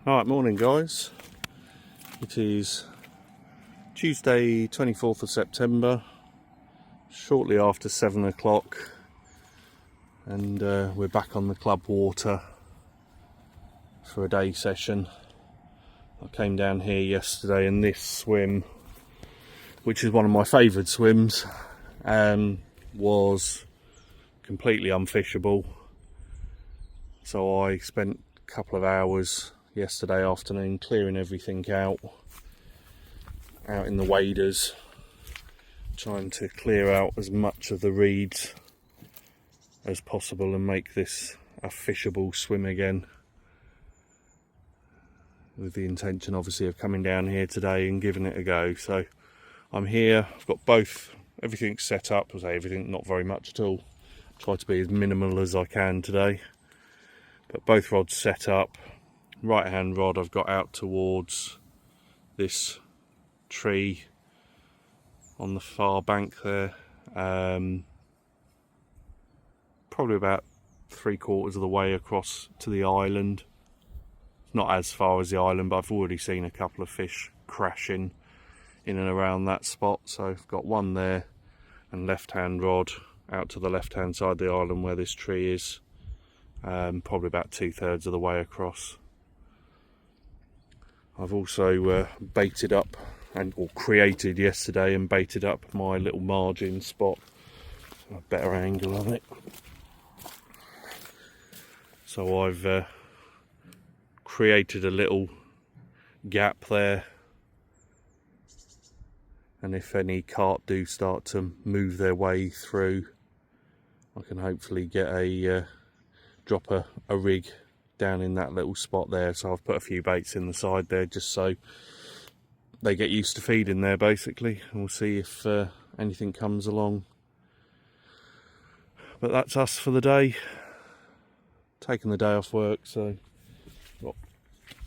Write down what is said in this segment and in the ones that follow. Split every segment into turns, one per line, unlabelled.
Alright, morning guys. It is Tuesday 24th of September, shortly after 7 o'clock, and we're back on the club water for a day session. I came down here yesterday and this swim, which is one of my favourite swims, was completely unfishable. So I spent a couple of hours yesterday afternoon clearing everything out in the waders, trying to clear out as much of the reeds as possible and make this a fishable swim again, with the intention obviously of coming down here today and giving it a go. So I'm here, I've got everything set up. I say everything, not very much at all. Try to be as minimal as I can today, but both rods set up. Right hand rod I've got out towards this tree on the far bank there, probably about 3/4 of the way across to the island. Not as far as the island, but I've already seen a couple of fish crashing in and around that spot. So I've got one there, and left hand rod out to the left hand side of the island where this tree is, probably about 2/3 of the way across. I've also baited up or created yesterday and baited up my little margin spot, a better angle of it. So I've created a little gap there, and if any carp do start to move their way through, I can hopefully get drop a rig down in that little spot there. So I've put a few baits in the side there just so they get used to feeding there basically, and we'll see if anything comes along. But that's us for the day, taking the day off work, so got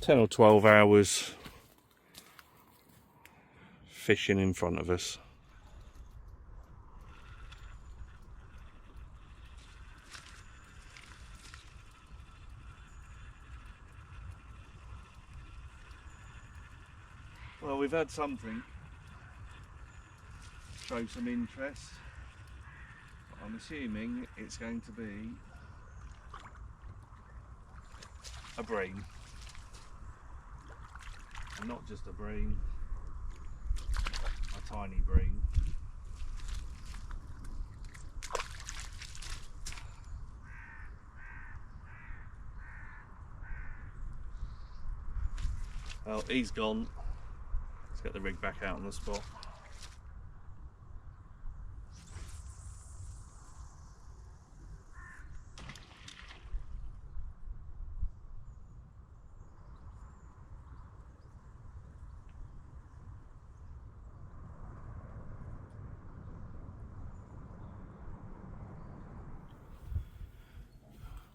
10 or 12 hours fishing in front of us. Well, we've had something show some interest. I'm assuming it's going to be a bream, and not just a bream, a tiny bream. Well, he's gone. Let's get the rig back out on the spot.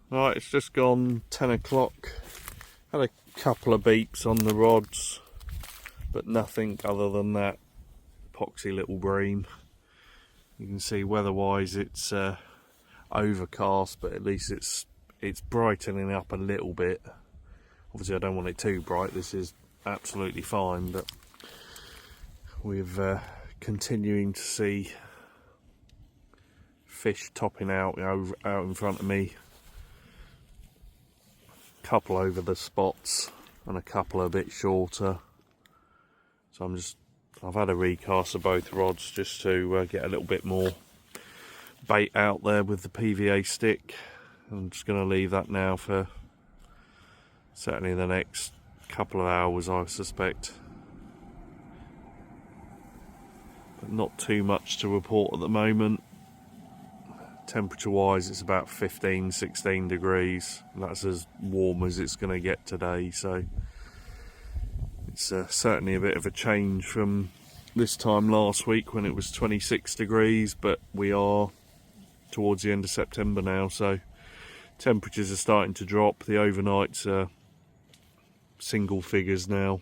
Right, it's just gone 10 o'clock. Had a couple of beeps on the rods, but nothing other than that poxy little bream. You can see weather-wise it's overcast, but at least it's brightening up a little bit. Obviously I don't want it too bright, this is absolutely fine, but we're continuing to see fish topping out in front of me. Couple over the spots and a couple a bit shorter. So I've had a recast of both rods just to get a little bit more bait out there with the PVA stick. I'm just going to leave that now for certainly the next couple of hours, I suspect. But not too much to report at the moment. Temperature wise it's about 15-16 degrees. That's as warm as it's going to get today, so it's certainly a bit of a change from this time last week when it was 26 degrees, but we are towards the end of September now, so temperatures are starting to drop. The overnights are single figures now.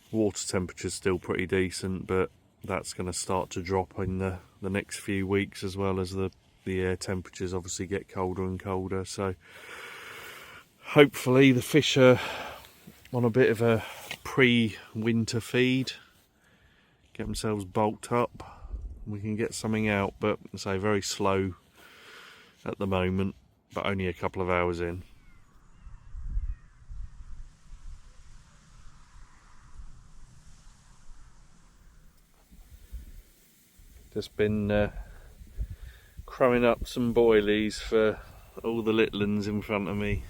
Water temperature's still pretty decent, but that's going to start to drop in the next few weeks, as well as the air temperatures obviously get colder and colder. So hopefully the fish are on a bit of a pre-winter feed, get themselves bulked up, we can get something out, but I say very slow at the moment, but only a couple of hours in. Just been crumbing up some boilies for all the little ones in front of me.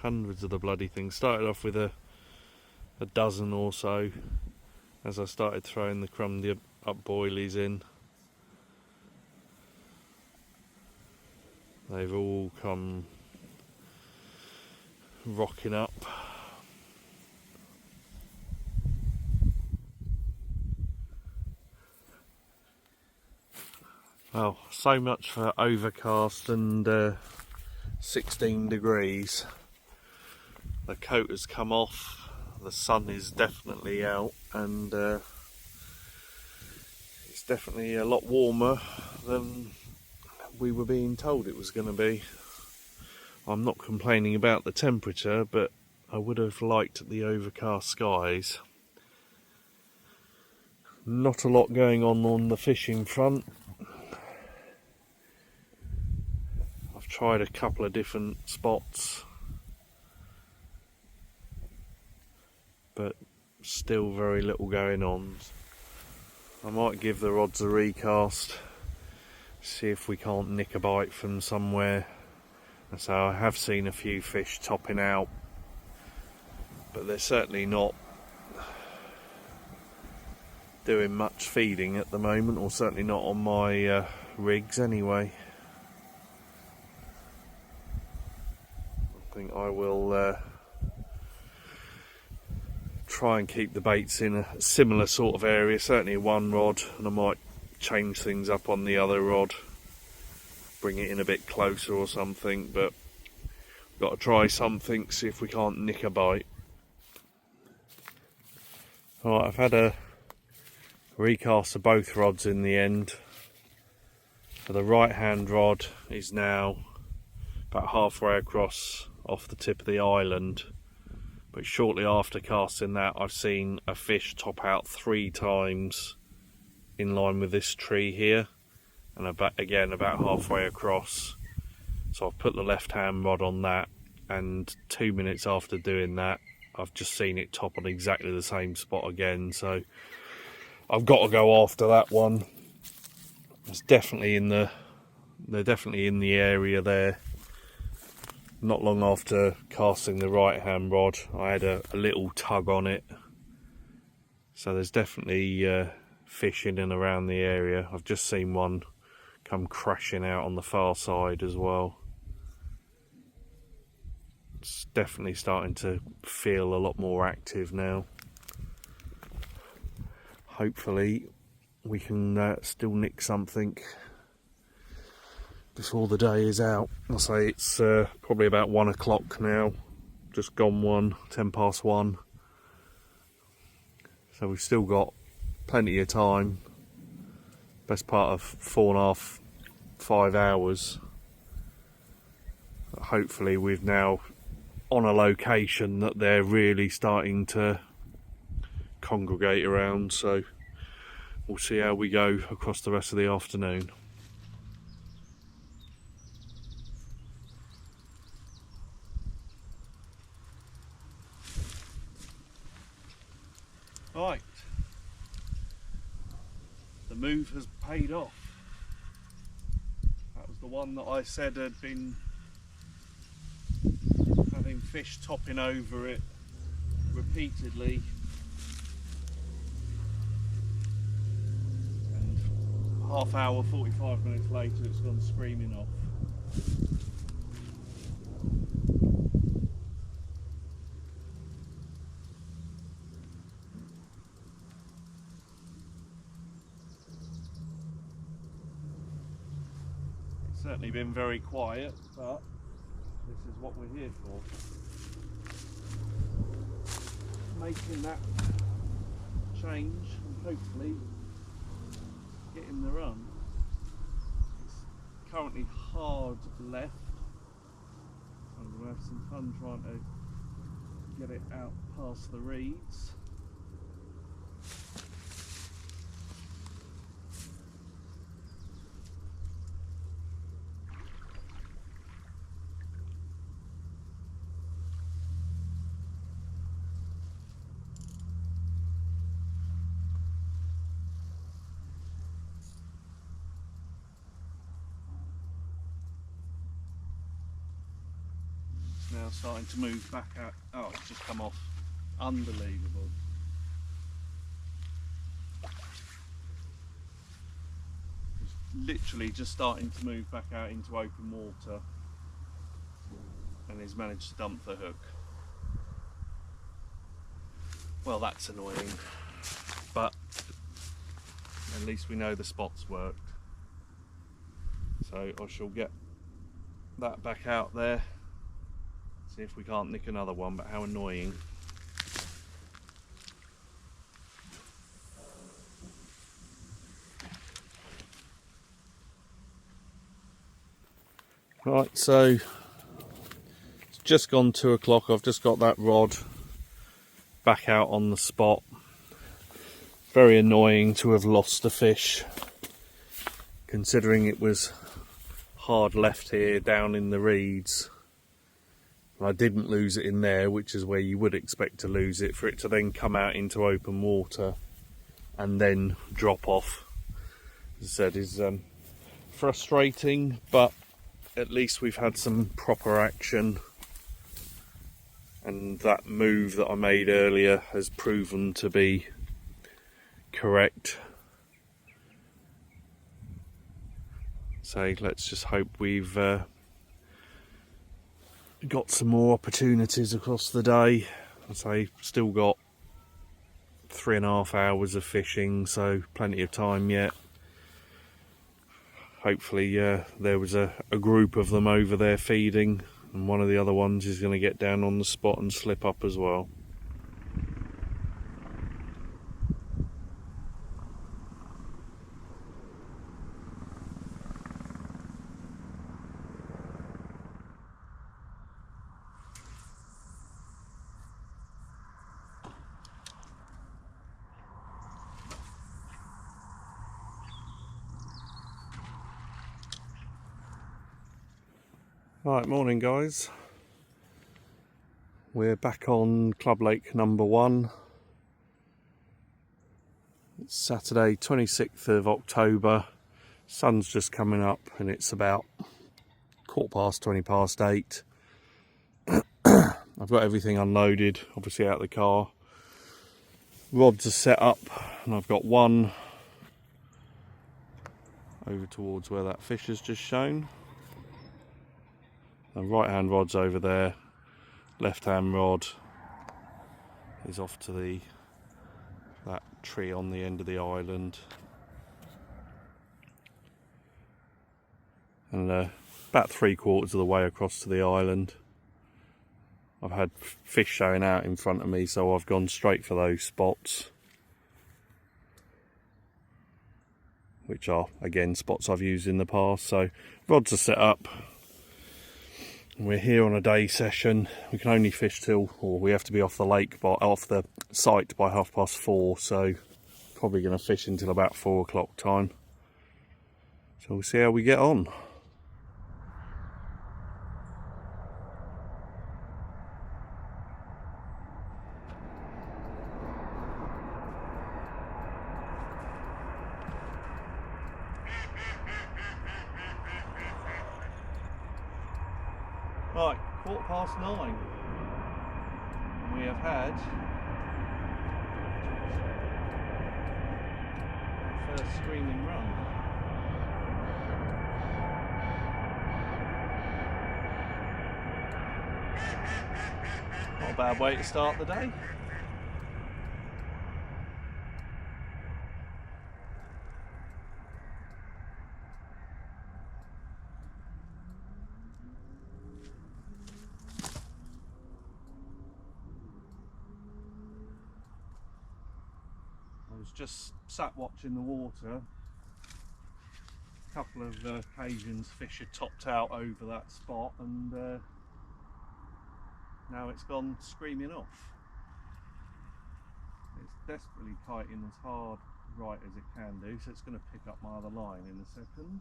Hundreds of the bloody things. Started off with a dozen or so as I started throwing the crumbed up boilies in. They've all come rocking up. Well, so much for overcast and 16 degrees. The coat has come off, the sun is definitely out, and it's definitely a lot warmer than we were being told it was going to be. I'm not complaining about the temperature, but I would have liked the overcast skies. Not a lot going on the fishing front. I've tried a couple of different spots, but still very little going on. I might give the rods a recast, see if we can't nick a bite from somewhere. And so I have seen a few fish topping out, but they're certainly not doing much feeding at the moment, or certainly not on my rigs anyway. I think I will try and keep the baits in a similar sort of area, certainly one rod, and I might change things up on the other rod, bring it in a bit closer or something, but got to try something, see if we can't nick a bite. Alright, I've had a recast of both rods in the end. So the right hand rod is now about halfway across off the tip of the island, but shortly after casting that I've seen a fish top out 3 times in line with this tree here, and about halfway across. So I've put the left hand rod on that, and 2 minutes after doing that I've just seen it top on exactly the same spot again, so I've got to go after that one. It's definitely they're definitely in the area there. Not long after casting the right hand rod I had a little tug on it, so there's definitely fish in and around the area. I've just seen one come crashing out on the far side as well. It's definitely starting to feel a lot more active now. Hopefully we can still nick something before the day is out. I'll say it's probably about 1 o'clock now, just gone 10 past 1. So we've still got plenty of time, best part of 4.5, 5 hours. Hopefully we've now on a location that they're really starting to congregate around, so we'll see how we go across the rest of the afternoon. Right, the move has paid off. That was the one that I said had been having fish topping over it repeatedly, and half hour, 45 minutes later it's gone screaming off. Certainly been very quiet, but this is what we're here for. Making that change and hopefully getting the run. It's currently hard left. I'm going to have some fun trying to get it out past the reeds. Now starting to move back out. Oh, it's just come off. Unbelievable. It's literally just starting to move back out into open water, and he's managed to dump the hook. Well, that's annoying, but at least we know the spots worked. So I shall get that back out there. See if we can't nick another one, but how annoying. Right, so it's just gone 2 o'clock. I've just got that rod back out on the spot. Very annoying to have lost a fish, considering it was hard left here down in the reeds. I didn't lose it in there, which is where you would expect to lose it, for it to then come out into open water and then drop off. As I said, is frustrating, but at least we've had some proper action, and that move that I made earlier has proven to be correct. So let's just hope we've got some more opportunities across the day. I say still got 3.5 hours of fishing, so plenty of time yet. Hopefully there was a group of them over there feeding, and one of the other ones is going to get down on the spot and slip up as well. Right, morning guys. We're back on Club Lake number 1. It's Saturday 26th of October. Sun's just coming up and it's about 8:15. I've got everything unloaded, obviously out of the car. Rods are set up and I've got one over towards where that fish has just shown. The right hand rod's over there, left hand rod is off to that tree on the end of the island, and about 3/4 of the way across to the island. I've had fish showing out in front of me, so I've gone straight for those spots, which are again spots I've used in the past. So rods are set up. We're here on a day session. We can only fish till, or we have to be off the site by 4:30, so probably going to fish until about 4 o'clock time. So we'll see how we get on. Right, 9:15. We have had our first screaming run. Not a bad way to start the day. I was just sat watching the water couple of occasions fish had topped out over that spot, and now it's gone screaming off. It's desperately kiting as hard right as it can do, so it's going to pick up my other line in a second.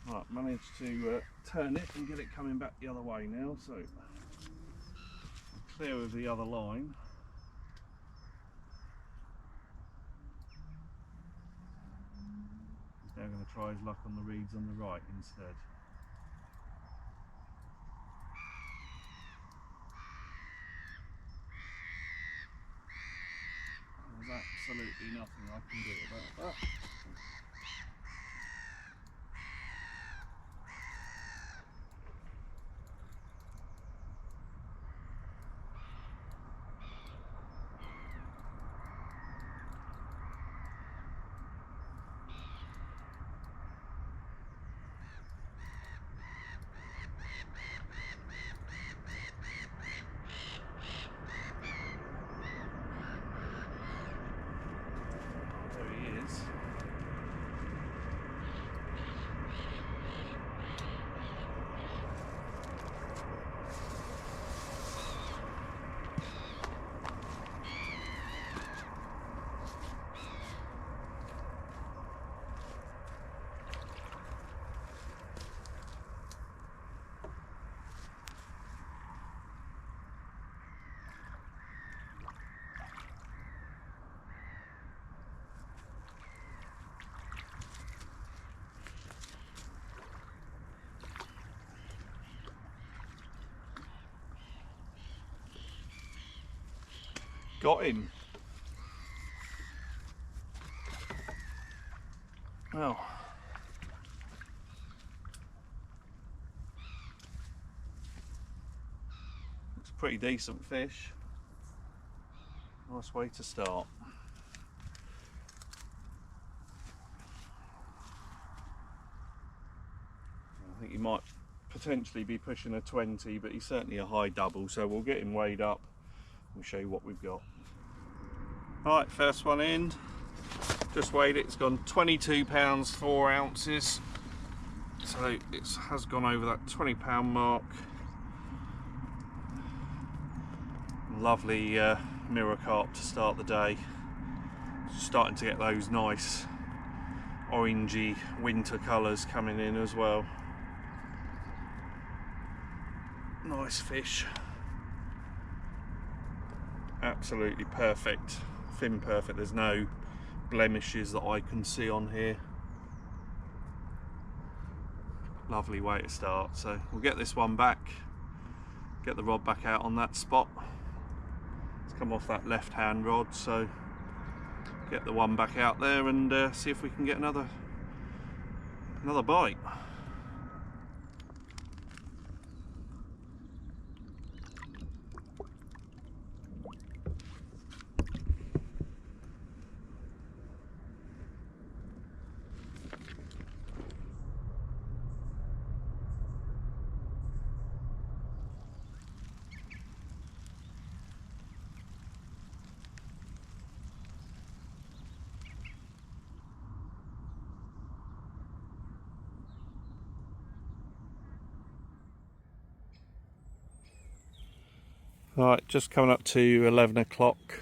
Right, managed to turn it and get it coming back the other way now, so I'm clear of the other line. He's now going to try his luck on the reeds on the right instead. There's absolutely nothing I can do about that. There he is. Got him. Well, it's a pretty decent fish. Nice way to start. I think he might potentially be pushing a 20, but he's certainly a high double, so we'll get him weighed up. We'll show you what we've got. Alright, first one in. Just weighed it. It's gone 22 pounds 4 ounces. So it has gone over that 20 pound mark. Lovely mirror carp to start the day. Starting to get those nice orangey winter colours coming in as well. Nice fish. Absolutely perfect. Fin perfect. There's no blemishes that I can see on here. Lovely way to start. So we'll get this one back, get the rod back out on that spot. It's come off that left hand rod, so get the one back out there and see if we can get another bite. Right, just coming up to 11 o'clock.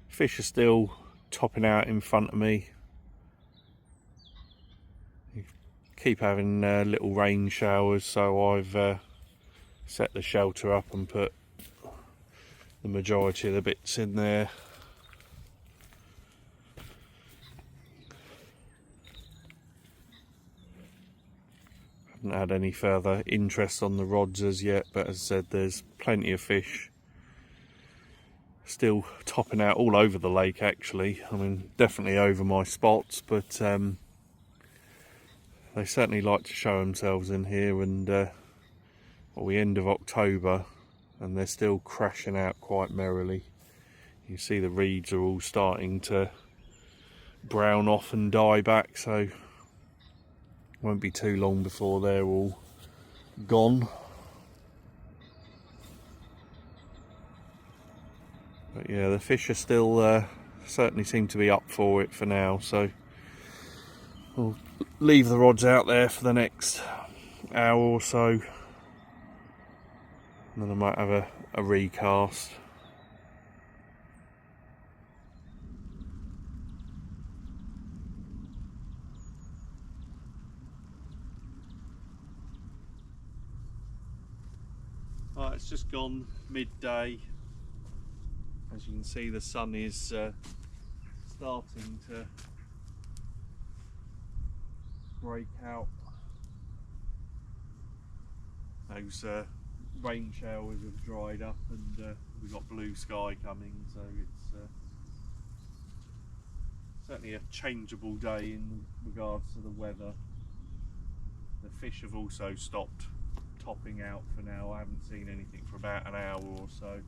Fish are still topping out in front of me. Keep having little rain showers, so I've set the shelter up and put the majority of the bits in there. haven't had any further interest on the rods as yet, but as I said, there's plenty of fish still topping out all over the lake actually. I mean, definitely over my spots, but they certainly like to show themselves in here. And we end of October and they're still crashing out quite merrily. You see the reeds are all starting to brown off and die back, so it won't be too long before they're all gone. But yeah, the fish are still certainly seem to be up for it for now, so we'll leave the rods out there for the next hour or so, and then I might have a recast. Right, it's just gone midday. As you can see, the sun is starting to break out. Those rain showers have dried up and we've got blue sky coming, so it's certainly a changeable day in regards to the weather. The fish have also stopped topping out for now. I haven't seen anything for about an hour or so.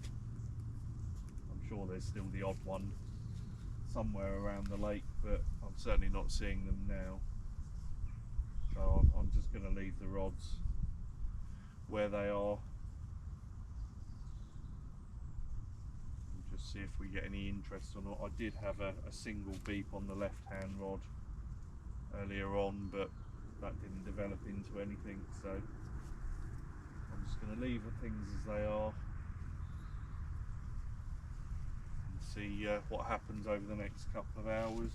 I'm sure there's still the odd one somewhere around the lake, but I'm certainly not seeing them now. So I'm just going to leave the rods where they are and just see if we get any interest or not. I did have a single beep on the left hand rod earlier on, but that didn't develop into anything, so I'm just going to leave the things as they are and see what happens over the next couple of hours.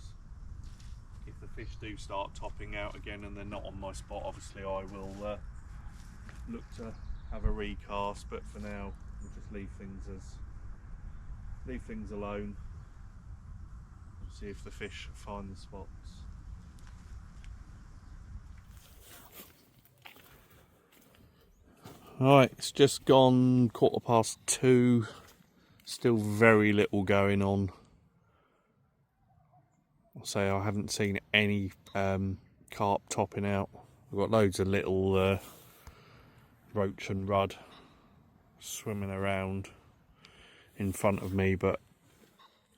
If the fish do start topping out again and they're not on my spot, obviously I will look to have a recast, but for now we'll just leave things alone and see if the fish find the spots. Right, it's just gone 2:15, still very little going on. I'll say I haven't seen any carp topping out. I've got loads of little roach and rudd swimming around in front of me, but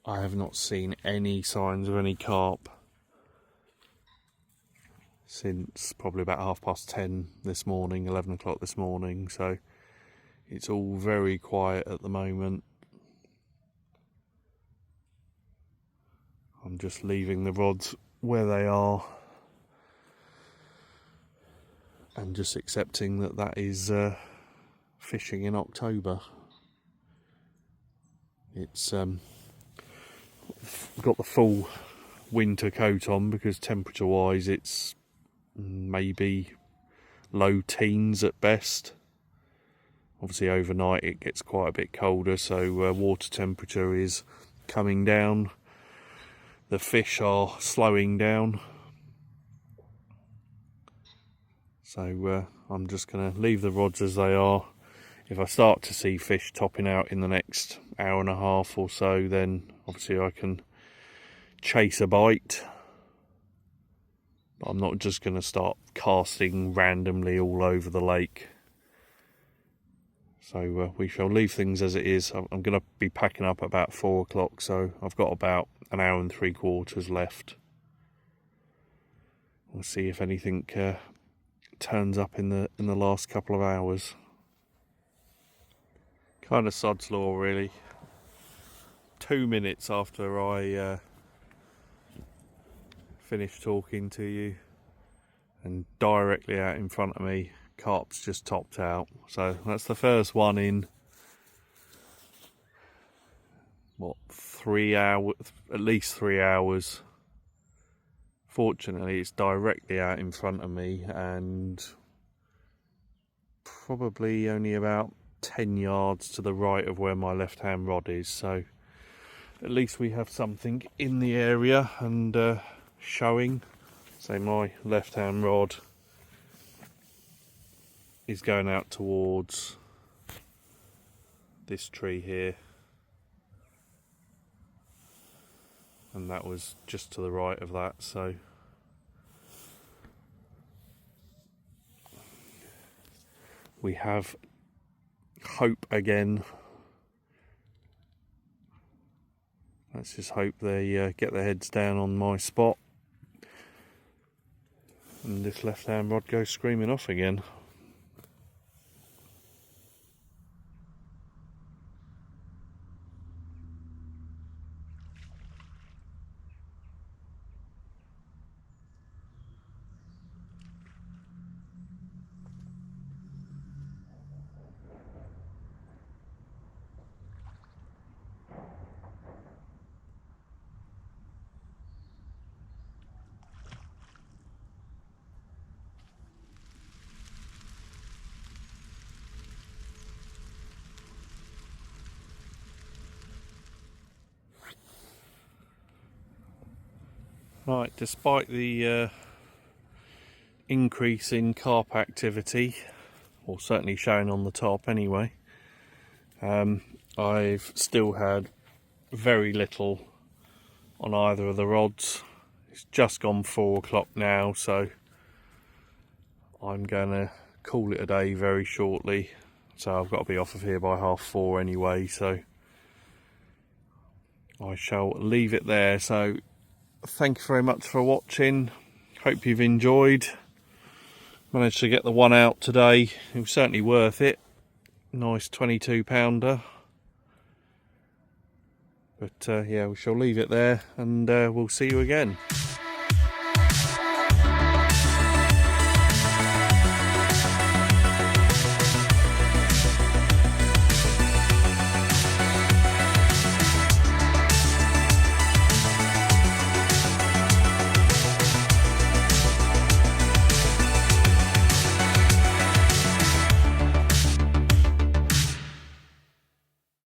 I have not seen any signs of any carp since probably about 10:30 this morning, 11 o'clock this morning, so it's all very quiet at the moment. I'm just leaving the rods where they are and just accepting that that is fishing in October. It's got the full winter coat on because temperature wise it's maybe low teens at best. Obviously overnight it gets quite a bit colder, so water temperature is coming down. The fish are slowing down, so I'm just going to leave the rods as they are. If I start to see fish topping out in the next hour and a half or so, then obviously I can chase a bite. But I'm not just going to start casting randomly all over the lake. So we shall leave things as it is. I'm going to be packing up at about 4 o'clock, so I've got about an hour and 3/4 left. We'll see if anything turns up in the last couple of hours. Kind of sod's law, really. 2 minutes after I finished talking to you, and directly out in front of me, carp's just topped out. So that's the first one in what, 3 hours, at least 3 hours. Fortunately it's directly out in front of me and probably only about 10 yards to the right of where my left hand rod is, so at least we have something in the area and showing. So my left hand rod is going out towards this tree here, and that was just to the right of that, so we have hope again. Let's just hope they get their heads down on my spot and this left hand rod goes screaming off again. Right, despite the increase in carp activity, or certainly showing on the top anyway, I've still had very little on either of the rods. It's just gone 4 o'clock now, so I'm going to call it a day very shortly. So I've got to be off of here by 4:30 anyway, so I shall leave it there. So thank you very much for watching. Hope you've enjoyed. Managed to get the one out today. It was certainly worth it. Nice 22-pounder. But yeah, we shall leave it there, and we'll see you again.